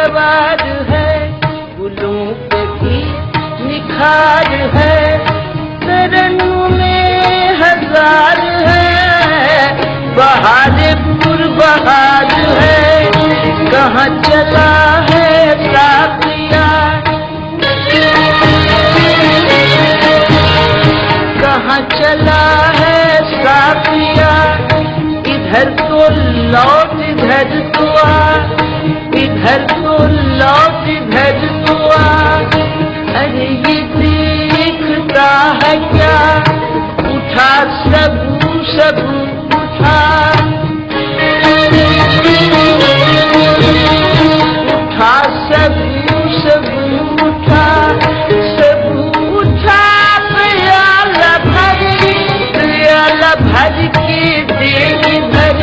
सवार है, गुलों पे भी निखार है, तरन्नुम में हजार है, बहादुर बहार है, कहाँ चला है साथिया, कहाँ चला है साथिया, इधर तो लौट इधर तो आ, इधर तो लौट इधर तो आ, अरे ये देखता है क्या, उठा सब उठा, उठा सब उठा, सब उठा, प्याला भर के देगी भर,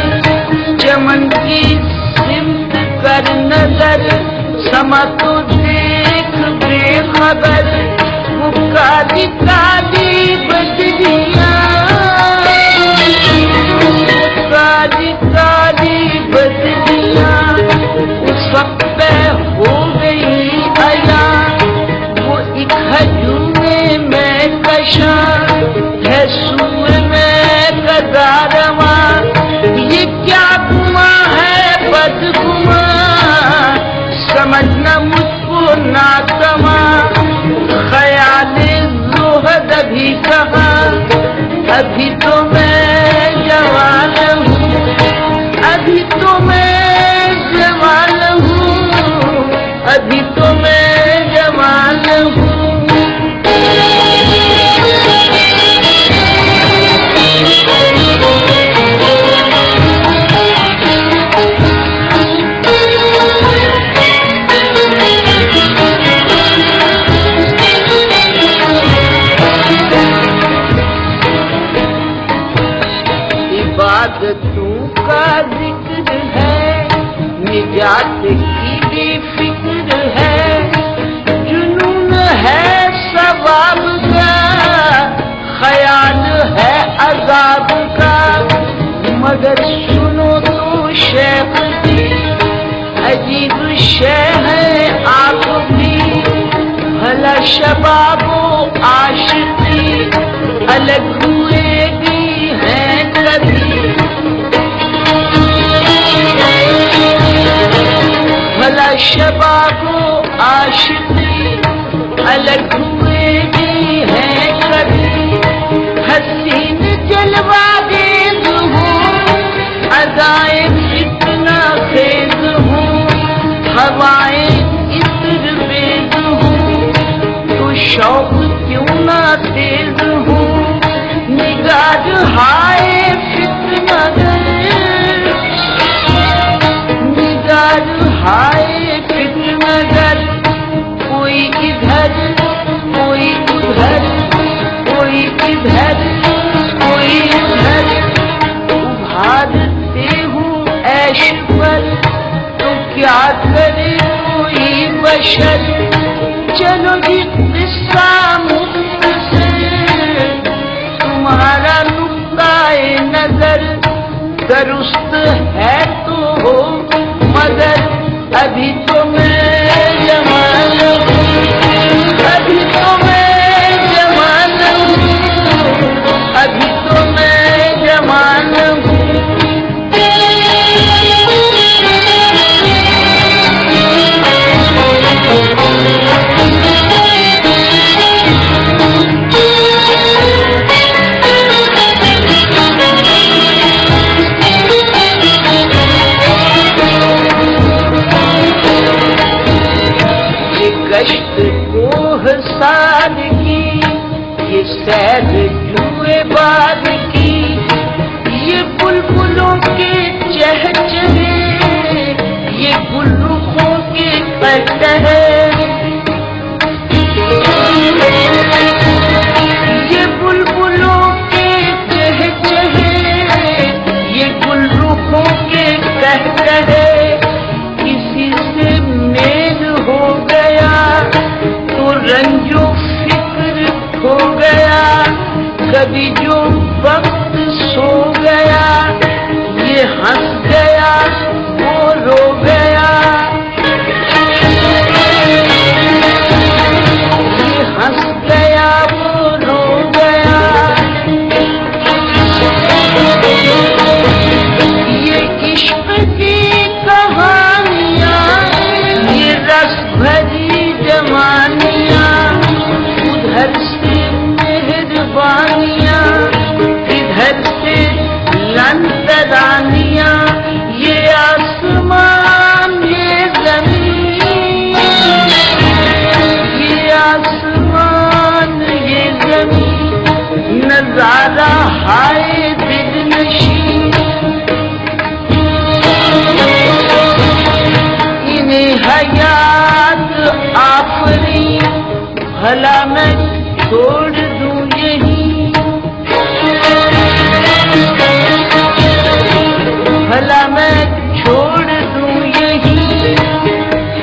चमन की सिमत कर नजर, समा तो देख बेखबर, वो काली काली बदलियां, काली काली बदलियां, उस वक्त हो गई आया, वो एक हजूमे में कशा है, सूर में कदारवा, ये क्या गुमा है बदगुमा, समझना मुझको नाकमा, ख्याले ज़ुहद अभी कहा, अभी तो मैं जवान हूँ, अभी तो मैं जवान हूँ, अभी तो मैं जवान हूँ। इबादतों का जिक्र है, निजात की भी फिक्र है, जुनून है सवाब का, ख्याल है अजाब का, मगर सुनो तो शेख की अजीब शय है आप भी, भला शबाबो आशिकी अलग हुए भी हैं कभी, भला शबाबो आशिकी अलग हुए भी हैं कभी, हसीन जलवा देज हूँ, अदाएं फितना खेज हूँ, हवाएं इत्र बेज हूँ, तो शौक क्यों ना तेज हूँ, निगाह हाय फितना गर, निगाह हाय फितना गर, कोई इधर कोई उधर, कोई इधर कोई उधर, उभारते हूँ ऐश पर, तो क्या करे कोई बशर, चलो जी किस्सा मुख्तसर, तुम्हारा नुक्ताए नजर दुरुस्त है तो हो, मगर अभी तो मैं जवान हूँ, अभी तो मैं जवान हूँ, अभी तो मैं जवान हूँ। गश्त कोह साद की, ये सैर जुए बाद की, ये बुलबुलों के चहचहे, ये गुल्लुकों के कहकहे, ये बुलबुलों के चहचहे, ये गुल्लुकों के कहकहे, किसी से मेल हो गया तो रंजो फिक्र खो गया, कभी जो वक्त सो गया, ये हंस गया वो रो गया, मैं छोड़ दूं यही,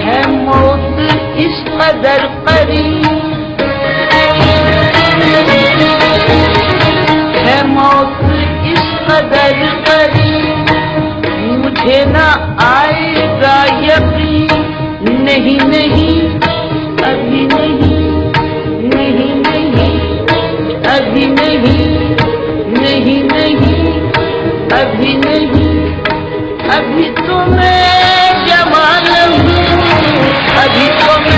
है मौत इस कदर करीब, है मौत इस कदर करीब, मुझे ना आएगा यकीन, नहीं नहीं अभी नहीं, नहीं नहीं अभी नहीं, नहीं नहीं अभी नहीं, अभी तो मैं जवान हूँ, अभी तो मैं